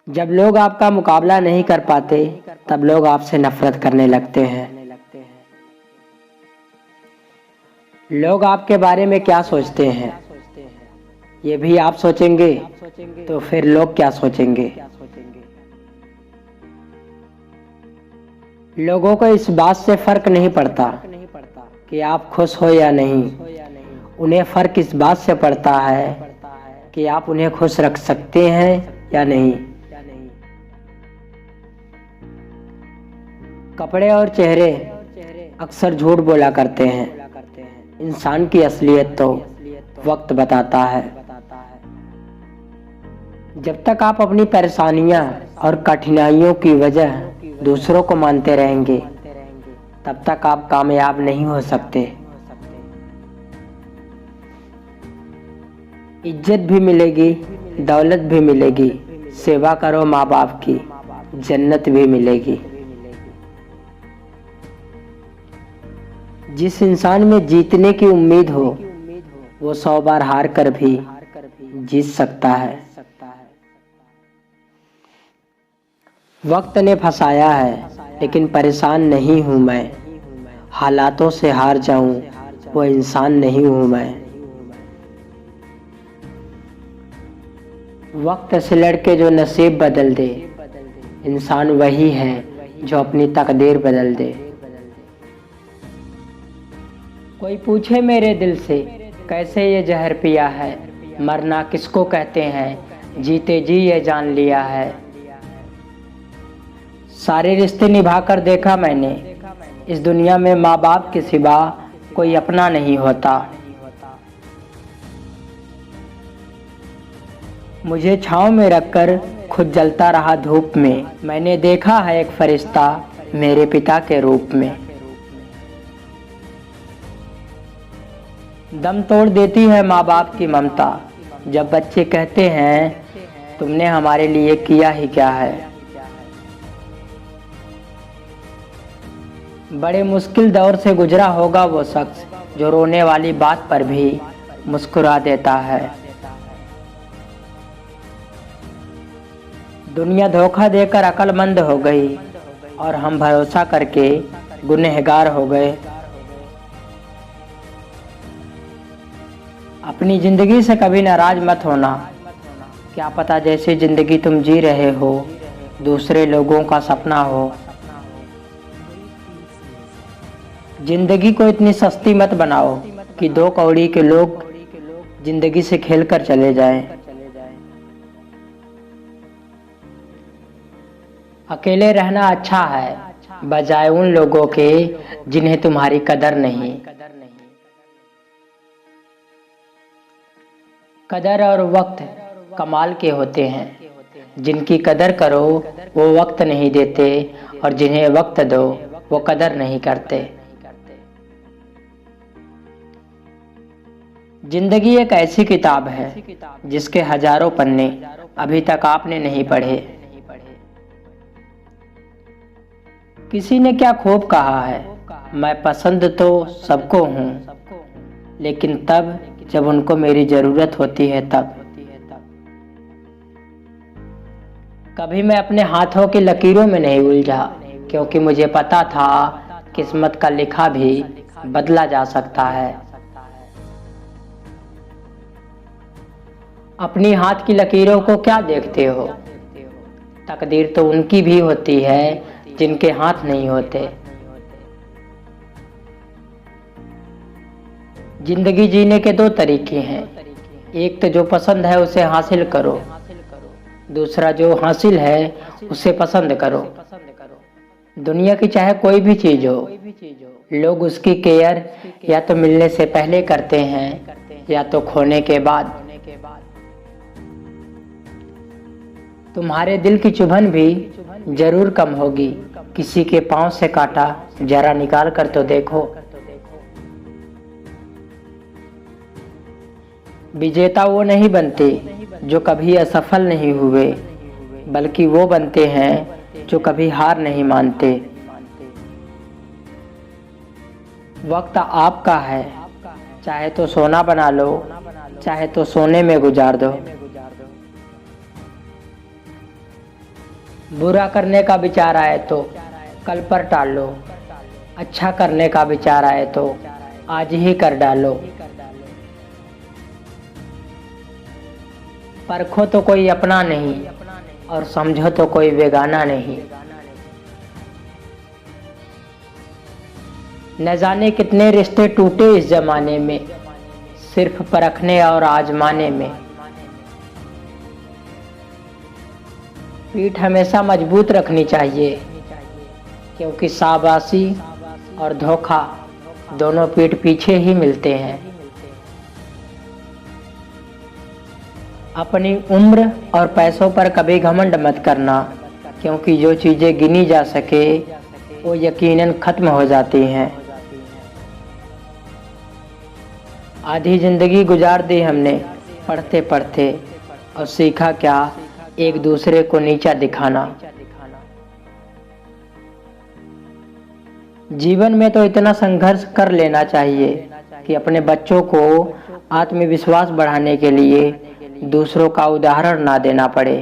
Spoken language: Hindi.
जब लोग आपका मुकाबला नहीं कर पाते तब लोग आपसे नफरत करने लगते हैं। लोग आपके बारे में क्या सोचते हैं ये भी आप सोचेंगे तो फिर लोग क्या सोचेंगे। लोगों को इस बात से फर्क नहीं पड़ता कि आप खुश हो या नहीं, उन्हें फर्क इस बात से पड़ता है कि आप उन्हें खुश रख सकते हैं या नहीं। कपड़े और चेहरे अक्सर झूठ बोला करते हैं, इंसान की असलियत तो वक्त बताता है। जब तक आप अपनी परेशानियां और कठिनाइयों की वजह दूसरों को मानते रहेंगे तब तक आप कामयाब नहीं हो सकते। इज्जत भी मिलेगी, दौलत भी मिलेगी, सेवा करो माँ बाप की, जन्नत भी मिलेगी। जिस इंसान में जीतने की उम्मीद हो वो 100 बार हार कर भी जीत सकता है। वक्त ने फंसाया है लेकिन परेशान नहीं हूँ मैं, हालातों से हार जाऊं वो इंसान नहीं हूँ मैं। वक्त से लड़के जो नसीब बदल दे, इंसान वही है जो अपनी तकदीर बदल दे। कोई पूछे मेरे दिल से कैसे ये जहर पिया है, मरना किसको कहते हैं जीते जी ये जान लिया है। सारे रिश्ते निभाकर देखा मैंने, इस दुनिया में माँ बाप के सिवा कोई अपना नहीं होता। मुझे छांव में रखकर खुद जलता रहा धूप में, मैंने देखा है एक फरिश्ता मेरे पिता के रूप में। दम तोड़ देती है माँ बाप की ममता, जब बच्चे कहते हैं तुमने हमारे लिए किया ही क्या है। बड़े मुश्किल दौर से गुजरा होगा वो शख्स जो रोने वाली बात पर भी मुस्कुरा देता है। दुनिया धोखा देकर अक्लमंद हो गई और हम भरोसा करके गुनहगार हो गए। अपनी जिंदगी से कभी नाराज मत होना, क्या पता जैसी जिंदगी तुम जी रहे हो दूसरे लोगों का सपना हो। जिंदगी को इतनी सस्ती मत बनाओ कि 2 कौड़ी के लोग जिंदगी से खेलकर चले जाएं। अकेले रहना अच्छा है बजाय उन लोगों के जिन्हें तुम्हारी कदर नहीं। कदर और वक्त कमाल के होते हैं, जिनकी कदर करो वो वक्त नहीं देते और जिन्हें वक्त दो वो कदर नहीं करते। जिंदगी एक ऐसी किताब है जिसके हजारों पन्ने अभी तक आपने नहीं पढ़े। किसी ने क्या खूब कहा है, मैं पसंद तो सबको हूँ लेकिन तब जब उनको मेरी जरूरत होती है तब। कभी मैं अपने हाथों की लकीरों में नहीं उलझा क्योंकि मुझे पता था किस्मत का लिखा भी बदला जा सकता है। अपनी हाथ की लकीरों को क्या देखते हो, तकदीर तो उनकी भी होती है जिनके हाथ नहीं होते। जिंदगी जीने के 2 तरीके हैं, एक तो जो पसंद है उसे हासिल करो, दूसरा जो हासिल है उसे पसंद करो। दुनिया की चाहे कोई भी चीज हो, लोग उसकी केयर या तो मिलने से पहले करते हैं या तो खोने के बाद। तुम्हारे दिल की चुभन भी जरूर कम होगी, किसी के पांव से काटा जरा निकाल कर तो देखो। विजेता वो नहीं बनते जो कभी असफल नहीं हुए, बल्कि वो बनते हैं जो कभी हार नहीं मानते। वक्त आपका है, चाहे तो सोना बना लो, चाहे तो सोने में गुजार दो। बुरा करने का विचार आए तो कल पर टाल लो, अच्छा करने का विचार आए तो आज ही कर डालो। परखो तो कोई अपना नहीं और समझो तो कोई बेगाना नहीं। न जाने कितने रिश्ते टूटे इस जमाने में, सिर्फ परखने और आजमाने में। पीठ हमेशा मजबूत रखनी चाहिए, क्योंकि शाबाशी और धोखा दोनों पीठ पीछे ही मिलते हैं। अपनी उम्र और पैसों पर कभी घमंड मत करना, क्योंकि जो चीज़ें गिनी जा सके वो यकीनन खत्म हो जाती हैं। आधी जिंदगी गुजार दी हमने पढ़ते पढ़ते, और सीखा क्या, एक दूसरे को नीचा दिखाना। जीवन में तो इतना संघर्ष कर लेना चाहिए कि अपने बच्चों को आत्मविश्वास बढ़ाने के लिए दूसरों का उदाहरण ना देना पड़े।